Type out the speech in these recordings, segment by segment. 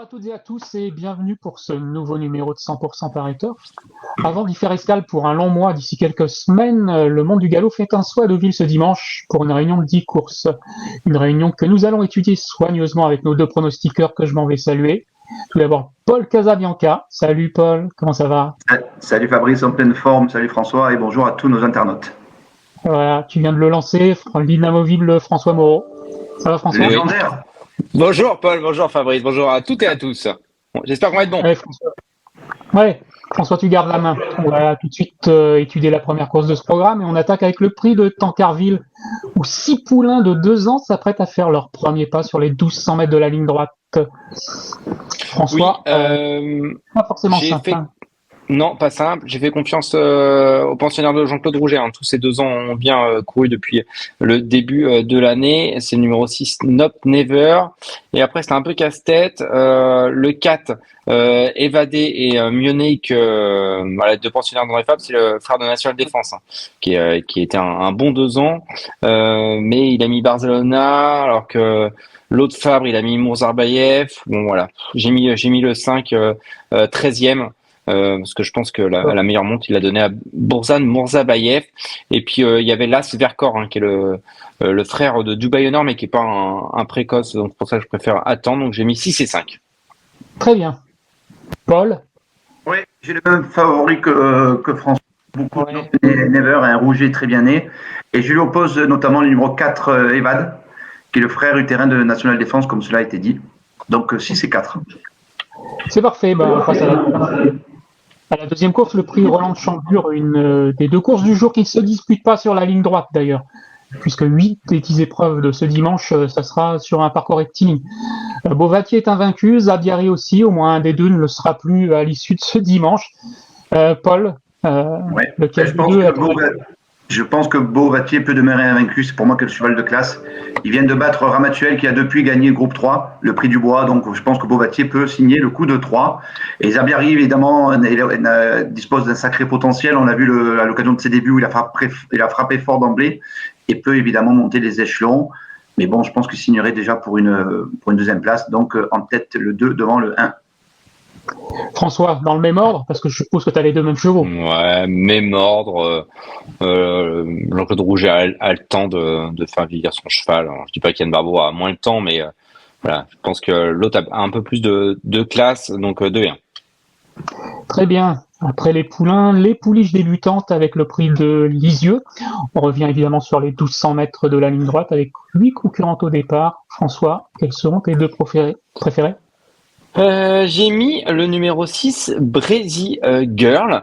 toutes et à tous et bienvenue pour ce nouveau numéro de 100% Paris Turf. Avant d'y faire escale pour un long mois d'ici quelques semaines, le monde du galop fait un saut à Deauville ce dimanche pour une réunion de 10 courses. Une réunion que nous allons étudier soigneusement avec nos deux pronostiqueurs que je m'en vais saluer. Tout d'abord, Paul Casabianca. Salut Paul, comment ça va? Salut Fabrice, en pleine forme. Salut François et bonjour à tous nos internautes. Voilà, tu viens de le lancer, l'inamovible François Moreau. Ça va François? Légendaire. Bonjour Paul, bonjour Fabrice, bonjour à toutes et à tous. Bon, j'espère qu'on va être bon. François, tu gardes la main. On va tout de suite étudier la première course de ce programme et on attaque avec le prix de Tancarville où 6 poulains de 2 ans s'apprêtent à faire leur premier pas sur les 1200 mètres de la ligne droite. François, pas forcément simple. Non, pas simple. J'ai fait confiance au pensionnaire de Jean-Claude Rouget. Tous ces 2 ans ont bien couru depuis le début de l'année. C'est le numéro 6, Not Never. Et après, c'était un peu casse-tête. Le 4, Évadé et Munich, voilà, 2 pensionnaires dans les fables, c'est le frère de National Défense, qui était un bon 2 ans. Mais il a mis Barcelona, alors que l'autre Fabre, il a mis Mourzarbayev. Bon, voilà. J'ai mis le 5, 13e. Parce que je pense que la meilleure monte, il l'a donnée à Bourzan Mourzabayev. Et puis, il y avait Las Vercors, qui est le frère de Dubaï Honor, mais qui est pas un précoce. Donc, pour ça, je préfère attendre. Donc, j'ai mis 6 et 5. Très bien. Paul? Oui, j'ai le même favori que François. Beaucoup de Never, un rouget très bien né. Et je lui oppose notamment le numéro 4, Evad, qui est le frère utérin de National Défense, comme cela a été dit. Donc, 6 et 4. C'est parfait. On passe à la deuxième course, le prix Roland de Chambure, une des 2 courses du jour qui ne se disputent pas sur la ligne droite d'ailleurs, puisque 8 des 10 épreuves de ce dimanche, ça sera sur un parcours rectiligne. Beauvatier est invaincu, Zabiari aussi, au moins un des 2 ne le sera plus à l'issue de ce dimanche. Paul, lequel des 2 Je pense que Beauvatier peut demeurer invaincu, c'est pour moi que le cheval de classe. Il vient de battre Ramatuel qui a depuis gagné groupe 3, le prix du bois, donc je pense que Beauvatier peut signer le coup de 3. Et Zabiari, évidemment, dispose d'un sacré potentiel, on l'a vu à l'occasion de ses débuts où il a frappé fort d'emblée et peut évidemment monter les échelons. Mais bon, je pense qu'il signerait déjà pour une deuxième place, donc en tête le 2 devant le 1. François, dans le même ordre, parce que je suppose que tu as les 2 mêmes chevaux. Ouais, même ordre. Jean-Claude Rouget a le temps de faire vieillir son cheval. Alors, je dis pas qu'Yann Barbeau a moins le temps, mais voilà, je pense que l'autre a un peu plus de classe, donc 2 et 1. Très bien. Après les poulains, les pouliches débutantes avec le prix de Lisieux. On revient évidemment sur les 1200 mètres de la ligne droite avec 8 concurrentes au départ. François, quels seront tes 2 préférés? J'ai mis le numéro 6, Breezy Girl,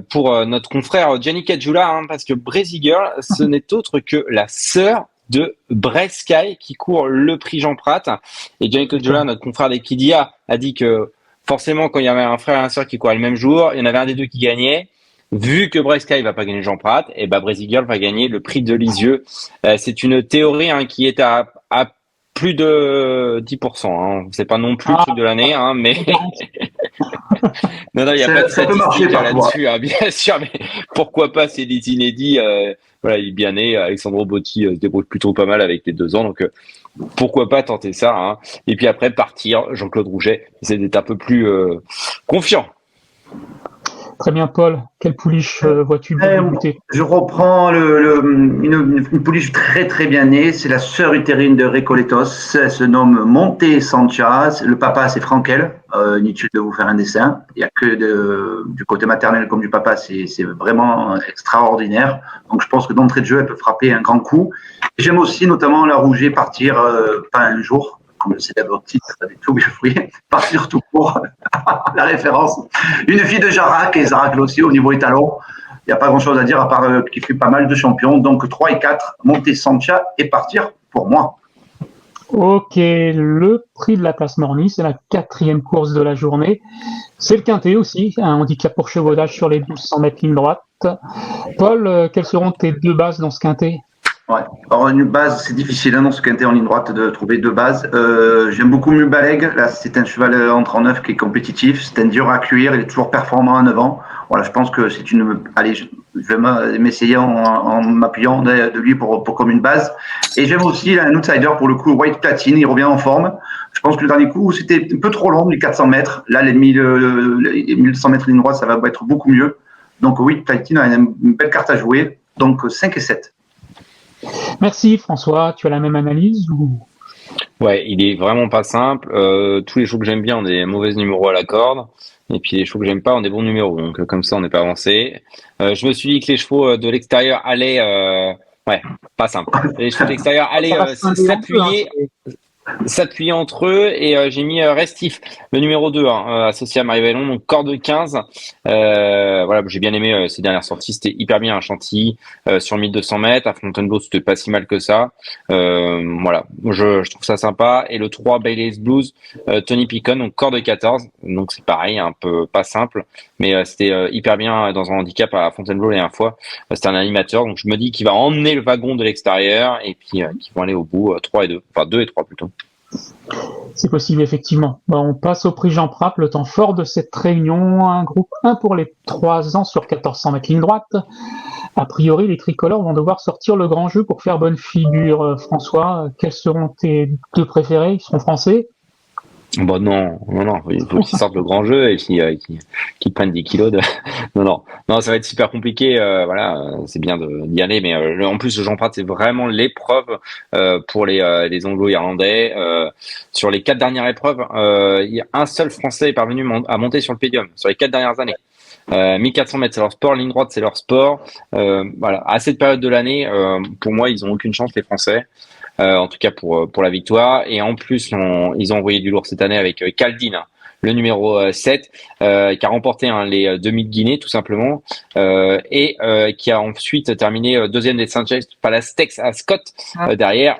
pour notre confrère Gianni Caggiula, parce que Breezy Girl, ce n'est autre que la sœur de Brest Sky qui court le prix Jean Prat. Et Gianni Caggiula, notre confrère d'Equidia, a dit que forcément, quand il y avait un frère et une sœur qui couraient le même jour, il y en avait un des 2 qui gagnait. Vu que Brest Sky va pas gagner Jean Prat, et Breezy Girl va gagner le prix de Lisieux. C'est une théorie qui est à plus de 10%. C'est pas non plus le truc de l'année, mais non, il n'y a pas de statistique là-dessus, bien sûr. Mais pourquoi pas, c'est des inédits. Voilà, il est bien né. Alexandro Botti se débrouille plutôt pas mal avec les 2 ans, donc pourquoi pas tenter ça. Et puis après partir, Jean-Claude Rouget, essayer d'être un peu plus confiant. Très bien, Paul. Quelle pouliche vois-tu débuter? Je reprends une pouliche très très bien née. C'est la sœur utérine de Recoletos. Elle se nomme Monte Sancha. Le papa, c'est Frankel. Inutile de vous faire un dessin. Il n'y a que du côté maternel comme du papa. C'est vraiment extraordinaire. Donc je pense que d'entrée de jeu, elle peut frapper un grand coup. J'aime aussi notamment la Rouget partir, pas un jour, comme le célèbre titre avec tout fruit, partir tout court, la référence. Une fille de Jarac et Zarac aussi au niveau étalon. Il n'y a pas grand-chose à dire à part qu'il fait pas mal de champions. Donc 3 et 4, monter Sancha et partir pour moi. Ok, le prix de la place Morny, c'est la 4e course de la journée. C'est le quintet aussi, un handicap pour chevaudage sur les 1200 mètres ligne droite. Paul, quelles seront tes 2 bases dans ce quintet? Ouais. Alors une base, c'est difficile dans ce quintet en ligne droite de trouver 2 bases. J'aime beaucoup Mubaleg. Là, c'est un cheval entre en 9 qui est compétitif. C'est un dur à cuire. Il est toujours performant à 9 ans. Voilà, je pense que c'est une. Allez, je vais m'essayer en m'appuyant de lui pour comme une base. Et j'aime aussi un outsider pour le coup, White Platine. Il revient en forme. Je pense que le dernier coup, c'était un peu trop long, les 400 mètres. Là, les 1100 mètres ligne droite, ça va être beaucoup mieux. Donc oui, Tahiti a une belle carte à jouer. Donc 5 et 7. Merci François, tu as la même analyse ou... Ouais, il est vraiment pas simple. Tous les chevaux que j'aime bien ont des mauvais numéros à la corde. Et puis les chevaux que j'aime pas ont des bons numéros. Donc comme ça, on n'est pas avancé. Je me suis dit que les chevaux de l'extérieur allaient... ouais, pas simple. Les chevaux de l'extérieur allaient s'appuyer entre eux et j'ai mis Restif, le numéro 2, associé à Marie Vallon, donc corde 15. Voilà, j'ai bien aimé ses dernières sorties, c'était hyper bien à Chantilly, sur 1200 mètres, à Fontainebleau c'était pas si mal que ça. Voilà, je trouve ça sympa. Et le 3, Bailey's Blues, Tony Picon, donc corde 14, donc c'est pareil, un peu pas simple, mais c'était hyper bien dans un handicap à Fontainebleau la dernière fois. C'était un animateur, donc je me dis qu'il va emmener le wagon de l'extérieur et puis qu'ils vont aller au bout, 3 et 2, enfin 2 et 3 plutôt. C'est possible, effectivement. On passe au prix Jean Prat, le temps fort de cette réunion. Un groupe 1 pour les 3 ans sur 1400 mètres ligne droite. A priori, les tricolores vont devoir sortir le grand jeu pour faire bonne figure. François, quels seront tes 2 préférés? Ils seront français? Bon, non, il faut qu'ils sortent le grand jeu et qu'ils prennent 10 kilos de... Non, ça va être super compliqué, voilà, c'est bien d'y aller, mais en plus, le Jean Prat, c'est vraiment l'épreuve pour les Anglo-Irlandais. Sur les 4 dernières épreuves, il y a un seul Français est parvenu à monter sur le podium, sur les 4 dernières années. 1400 mètres, c'est leur sport, ligne droite, c'est leur sport. Voilà, à cette période de l'année, pour moi, ils ont aucune chance, les Français. En tout cas pour la victoire. Et en plus, ils ont envoyé du lourd cette année avec Caldine, le numéro 7, qui a remporté les 2000 Guinées tout simplement, et qui a ensuite terminé deuxième des Saint-James Palastex à Scott, derrière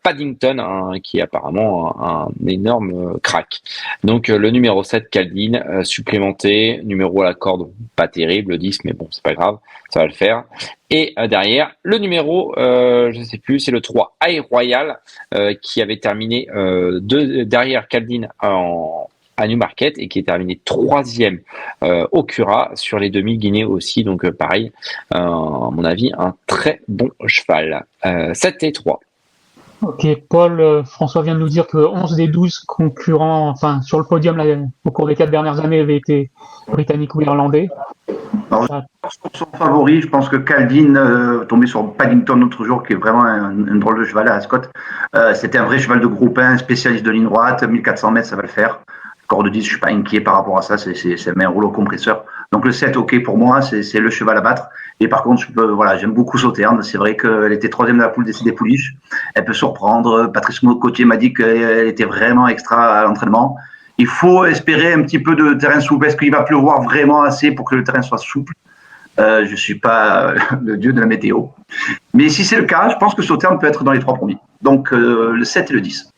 Paddington, qui est apparemment un énorme crack. Donc le numéro 7, Caldine, supplémenté, numéro à la corde pas terrible, le 10, mais bon, c'est pas grave, ça va le faire. Et derrière, le numéro, je sais plus, c'est le 3, High Royal, qui avait terminé derrière Caldine à Newmarket et qui est terminé 3e au Cura sur les 2000 Guinées aussi. Donc pareil, à mon avis, un très bon cheval. 7 et 3. Ok, Paul, François vient de nous dire que 11 des 12 concurrents, enfin sur le podium là, au cours des 4 dernières années, avaient été britanniques ou irlandais. Alors, son favori, je pense que Caldine, tombé sur Paddington l'autre jour, qui est vraiment un drôle de cheval à Ascot. C'était un vrai cheval de groupe 1, spécialiste de ligne droite, 1400 mètres, ça va le faire. Corde 10, je suis pas inquiet par rapport à ça, c'est un rouleau compresseur. Donc le 7, ok, pour moi, c'est le cheval à battre. Et par contre, j'aime beaucoup Sauternes. C'est vrai qu'elle était 3e de la poule des pouliches. Elle peut surprendre. Patrice Cotier m'a dit qu'elle était vraiment extra à l'entraînement. Il faut espérer un petit peu de terrain souple. Est-ce qu'il va pleuvoir vraiment assez pour que le terrain soit souple? Je suis pas le dieu de la météo. Mais si c'est le cas, je pense que Sauternes peut être dans les 3 premiers. Donc le 7 et le 10.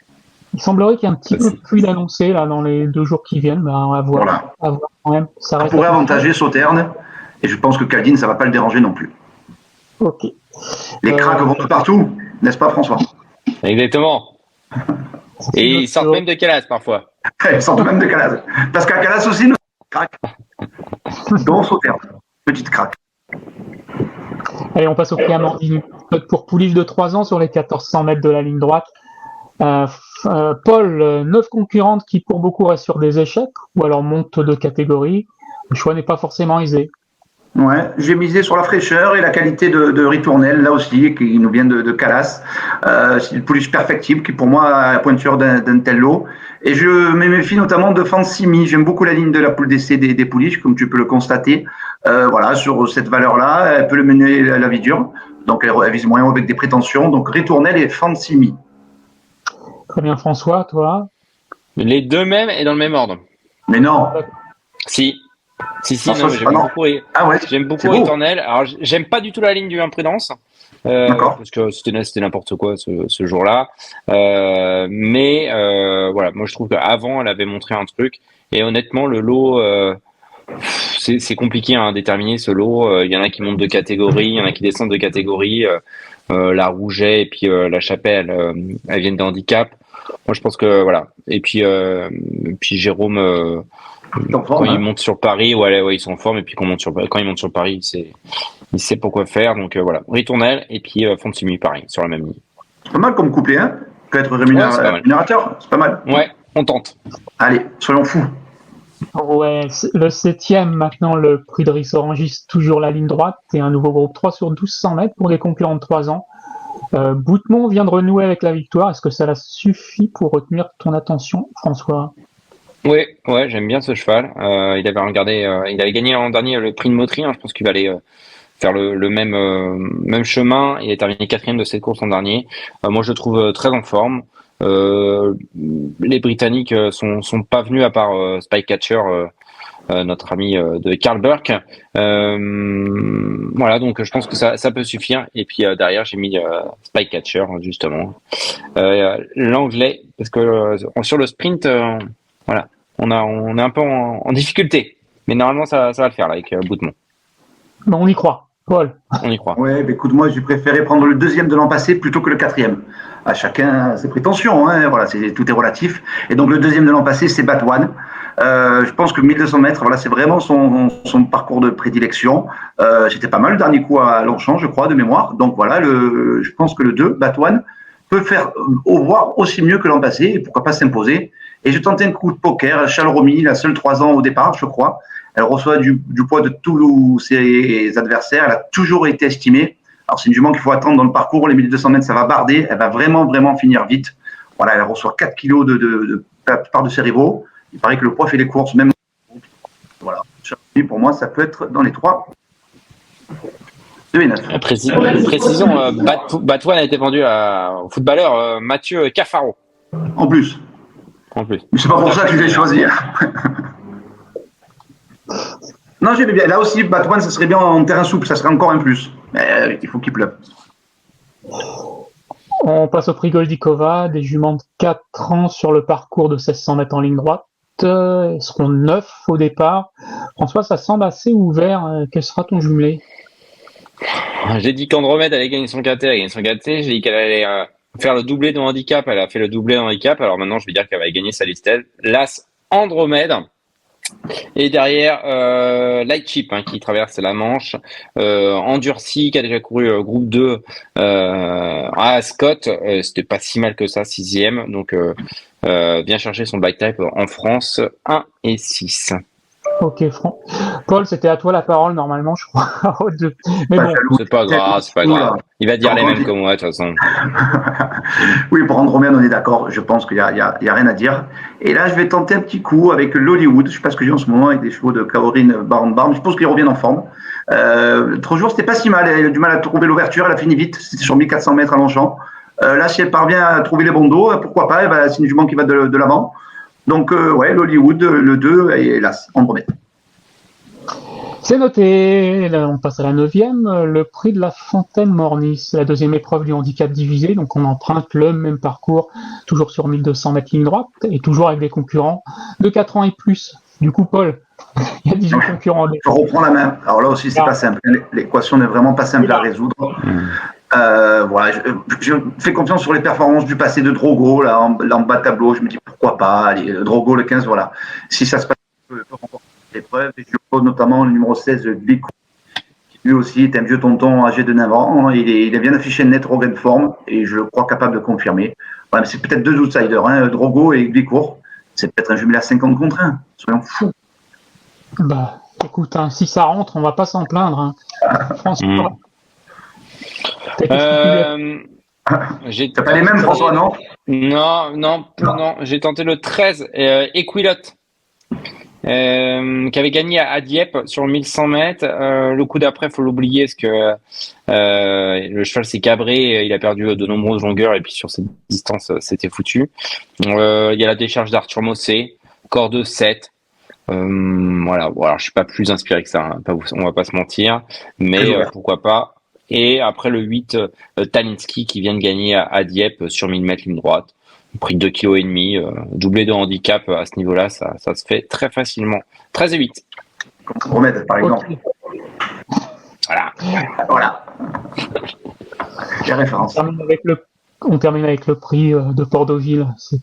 Il semblerait qu'il y ait un petit peu plus d'annoncés là dans les 2 jours qui viennent. On va voir. Voilà. À voir quand même. Ça pourrait avantager Sauternes et je pense que Caldine, ça va pas le déranger non plus. Ok. Les cracks vont de partout, n'est-ce pas François? Exactement. Et ils sortent même de Calas parfois. Ils sortent même de Calas. Parce qu'à Calas aussi, nous craques. Donc Sauternes, petite craque. Allez, on passe au prix Amandine. Pour pouliche de 3 ans sur les 1400 mètres de la ligne droite. Paul, 9 concurrentes qui pour beaucoup restent sur des échecs ou alors montent de catégorie. Le choix n'est pas forcément aisé. Ouais, j'ai misé sur la fraîcheur et la qualité de Ritournelle, là aussi, qui nous vient de Calas. C'est une pouliche perfectible qui, pour moi, a la pointure d'un tel lot. Et je me méfie notamment de Fansimi. J'aime beaucoup la ligne de la poule d'essai des pouliches, comme tu peux le constater. Voilà, sur cette valeur-là, elle peut le mener la vie dure. Donc, elle vise moyen avec des prétentions. Donc, Ritournelle et Fansimi. Très bien, François, toi? Les deux mêmes et dans le même ordre. Mais non. Si, non, j'aime beaucoup Ritournelle. Alors, j'aime pas du tout la ligne du Imprudence. Parce que c'était n'importe quoi ce jour-là. Mais voilà, moi je trouve qu'avant, elle avait montré un truc. Et honnêtement, le lot, c'est compliqué à déterminer ce lot. Il y en a qui montent de catégorie, il y en a qui descendent de catégorie. La Rouget et puis la Chapelle, elles viennent d'handicap. Moi, je pense que voilà. Et puis Jérôme, quand il monte sur Paris, ouais, ils sont en forme. Et puis quand il monte sur Paris, il sait pourquoi faire. Donc voilà, Ritournelle et puis Fansimi, pareil, sur la même ligne. C'est pas mal comme couplet, hein. Peut être rémunérateur, c'est pas mal. Ouais, On tente. Allez, soyons fous. Ouais, le 7e, maintenant, le prix de Ris-Orangis, toujours la ligne droite, et un nouveau groupe 3 sur 1200 mètres pour des concurrents de 3 ans. Boutemont vient de renouer avec la victoire. Est-ce que ça suffit pour retenir ton attention, François? Oui, ouais, j'aime bien ce cheval. Il avait gagné l'an dernier le prix de Mottry. Je pense qu'il va aller faire le même chemin. Il est terminé 4e de cette course l'an dernier. Moi, je le trouve très en forme. Les Britanniques sont pas venus à part Spycatcher, notre ami de Karl Burke. Voilà, donc je pense que ça peut suffire. Et puis derrière, j'ai mis Spycatcher justement, l'anglais, parce que sur le sprint, voilà, on est un peu en difficulté, mais normalement ça va le faire là avec Boutemont. Bon, on y croit. Paul. On y croit. Ouais, bah écoute, moi, j'ai préféré prendre le 2e de l'an passé plutôt que le 4e. À chacun ses prétentions, hein. Voilà, tout est relatif. Et donc, le 2e de l'an passé, c'est Batwan. Je pense que 1200 mètres, voilà, c'est vraiment son parcours de prédilection. C'était pas mal le dernier coup à Longchamp, je crois, de mémoire. Donc, voilà, je pense que le 2, Batwan, peut faire voire aussi mieux que l'an passé, et pourquoi pas s'imposer. Et je tentais un coup de poker, Chalromy, la seule 3 ans au départ, je crois. Elle reçoit du poids de tous ses adversaires. Elle a toujours été estimée. Alors, c'est une jument qu'il faut attendre dans le parcours. Les 1200 mètres, ça va barder. Elle va vraiment, vraiment finir vite. Voilà, elle reçoit 4 kilos de la plupart de ses rivaux. Il paraît que le poids fait les courses, même. Voilà. Pour moi, ça peut être dans les 3. 2 et 9. Précisons, Batwan a été vendu au footballeur Mathieu Cafaro. En plus. Mais c'est pas pour ça que je l'ai choisi. Non, j'aimais bien. Là aussi, Batman, ça serait bien en terrain souple, ça serait encore un plus. Mais il faut qu'il pleuve. On passe au prix Goldikova, des juments de 4 ans sur le parcours de 1600 mètres en ligne droite. Ils seront 9 au départ. François, ça semble assez ouvert. Quel sera ton jumelé? J'ai dit qu'Andromède allait gagner son KT, elle a gagné son KT. J'ai dit qu'elle allait faire le doublé de handicap, elle a fait le doublé de handicap. Alors maintenant, je vais dire qu'elle va gagner sa listelle. L'As Andromède. Et derrière, Light Chip qui traverse la Manche, Endurci qui a déjà couru groupe 2 à Ascot, c'était pas si mal que ça, 6e, donc vient chercher son bike type en France, 1 et 6. Ok, Paul, c'était à toi la parole normalement, je crois. Mais bon, c'est pas grave. Il va dire les mêmes que moi de toute façon. Oui, pour Andromède, on est d'accord. Je pense qu'il y a rien à dire. Et là, je vais tenter un petit coup avec l'Hollywood. Je sais pas ce que j'ai en ce moment avec des chevaux de Caroline Barn. Je pense qu'ils reviennent en forme. L'autre jour, c'était pas si mal. Elle a eu du mal à trouver l'ouverture. Elle a fini vite. C'était sur 1400 mètres à Longchamp. Là, si elle parvient à trouver les bons dos, pourquoi pas. C'est une jument qui va de l'avant. Donc, ouais, l'Hollywood, le 2, et hélas, Andromède. C'est noté. Là, on passe à la 9e, le prix de la Fontaine-Mornis, la 2e épreuve du handicap divisé. Donc, on emprunte le même parcours, toujours sur 1200 mètres ligne droite, et toujours avec des concurrents de 4 ans et plus. Du coup, Paul, il y a 18 concurrents. Je reprends la main. Alors là aussi, c'est pas simple. L'équation n'est vraiment pas simple à résoudre. Voilà, je fais confiance sur les performances du passé de Drogo, là, en bas de tableau. Je me dis pourquoi pas. Allez, Drogo, le 15, voilà. Si ça se passe, je peux remporter l'épreuve. Et je pose notamment le numéro 16, Bico, qui lui aussi est un vieux tonton âgé de 9 ans. Il a bien affiché net Rogan Form et je le crois capable de confirmer. Voilà, c'est peut-être 2 outsiders, Drogo et Bicourt. C'est peut-être un jumelé à 50 contre 1. Soyons fous. Bah, écoute, si ça rentre, on va pas s'en plaindre. François. T'as pas les mêmes, François, non? Non, j'ai tenté le 13, Equilot, qui avait gagné à Dieppe sur 1100 mètres. Le coup d'après, faut l'oublier, parce que le cheval s'est cabré, il a perdu de nombreuses longueurs, et puis sur cette distance, c'était foutu. Il y a la décharge d'Arthur Mossé, corde 7. Voilà, je suis pas plus inspiré que ça, on va pas se mentir, mais pourquoi pas. Et après le 8, Talinski qui vient de gagner à Dieppe sur 1000 mètres ligne droite. Prix de 2,5 kg, doublé de handicap à ce niveau-là, ça se fait très facilement. 13 et 8. Comme Andromède, par exemple. Voilà. Les références. On termine avec le prix de Port-Deauville. C'est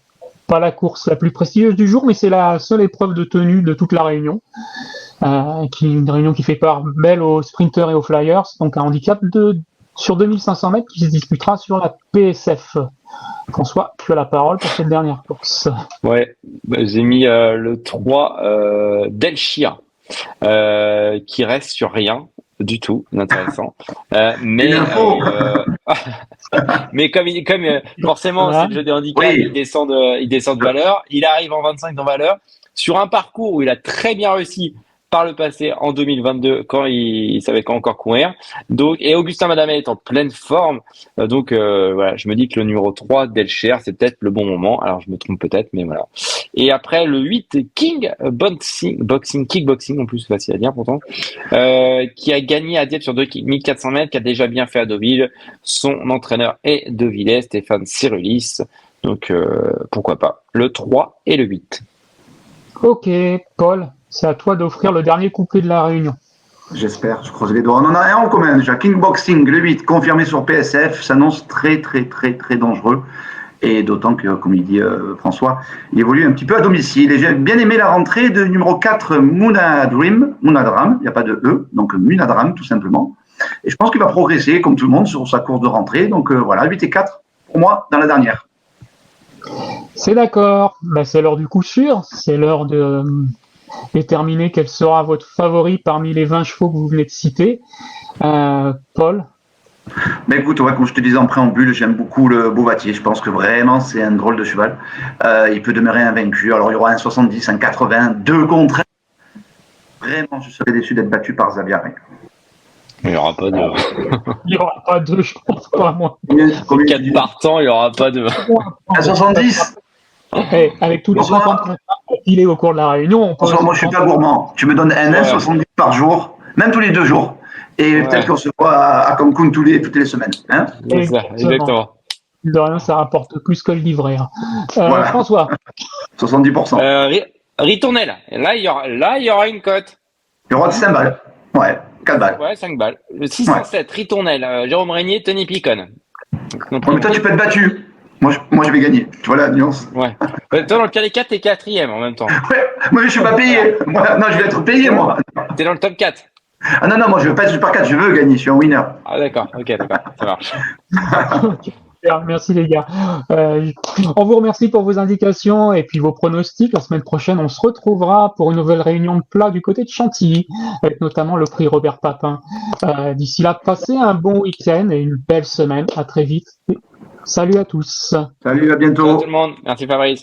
pas la course la plus prestigieuse du jour, mais c'est la seule épreuve de tenue de toute la Réunion. Une réunion qui fait part belle aux sprinters et aux flyers, donc un handicap sur 2500 mètres qui se disputera sur la PSF. François, tu as la parole pour cette dernière course. Ouais, j'ai mis le 3 Delchia, qui reste sur rien du tout d'intéressant. Mais mais comme forcément c'est le jeu des handicaps, Oui. il descend de valeur. Il arrive en 25 dans valeur sur un parcours où il a très bien réussi par le passé en 2022 quand il savait encore courir. Donc, et Augustin Madamel est en pleine forme. Donc voilà, je me dis que le numéro 3 Delcher, c'est peut-être le bon moment. Alors je me trompe peut-être, mais voilà. Et après le 8 King Kickboxing en plus, facile à dire pourtant, qui a gagné à Dieppe sur 2400 mètres, qui a déjà bien fait à Deauville. Son entraîneur est Deauvillais, Stéphane Cyrulis. Donc pourquoi pas le 3 et le 8. Ok, Paul, c'est à toi d'offrir le dernier couplet de la réunion. J'espère, je croise les doigts. On en a un en commun déjà. Kickboxing, le 8, confirmé sur PSF, s'annonce très dangereux. Et d'autant que, comme il dit François, il évolue un petit peu à domicile. Et j'ai bien aimé la rentrée de numéro 4, Munadram, il n'y a pas de E, donc Munadram tout simplement. Et je pense qu'il va progresser, comme tout le monde, sur sa course de rentrée. Donc voilà, 8 et 4 pour moi dans la dernière. C'est d'accord, c'est l'heure du coup sûr, c'est l'heure de déterminer quel sera votre favori parmi les 20 chevaux que vous venez de citer. Paul? Écoute, ouais, comme je te disais en préambule, j'aime beaucoup le Beauvatier. Je pense que vraiment c'est un drôle de cheval. Il peut demeurer invaincu. Alors il y aura un 70, un 80, 2 contre 1. Vraiment, je serais déçu d'être battu par Zabiaré. Il n'y aura pas de. Il n'y aura pas de, je pense pas, moi. 4 partants, il n'y aura pas de. Un 70. Hey, avec tous les 50 qu'on a filés au cours de la réunion, on peut. Moi, je suis pas gourmand. Tu me donnes un 1,70 par jour, même tous les 2 jours. Et peut-être qu'on se voit à Cancun toutes les semaines. Hein, exactement. De rien, ça rapporte plus que le livret. Voilà. François. 70%. Ritournelle. Là, il y aura une cote. Il y aura 5 balles. Ouais, 4 balles. Ouais, 5 balles. Le 607, Ritournelle, Jérôme Régnier, Tony Picon. Mais toi, tu peux être battu. Moi, je vais gagner. Tu vois la nuance. Ouais. Toi, dans le cas des 4, t'es 4e en même temps. Ouais, moi, je suis pas payé. Non, je vais être payé, moi. T'es dans le top 4. Ah non, moi, je veux pas être Super 4, je veux gagner. Je suis un winner. Ah, d'accord. Ok, d'accord. Ça marche. Merci les gars. On vous remercie pour vos indications et puis vos pronostics. La semaine prochaine, on se retrouvera pour une nouvelle réunion de plat du côté de Chantilly, avec notamment le prix Robert Papin. D'ici là, passez un bon week-end et une belle semaine. À très vite. Salut à tous. Salut, à bientôt. Ciao tout le monde. Merci Fabrice.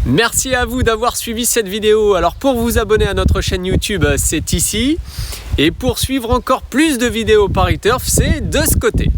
Merci à vous d'avoir suivi cette vidéo. Alors pour vous abonner à notre chaîne YouTube, c'est ici. Et pour suivre encore plus de vidéos Paris Turf, c'est de ce côté.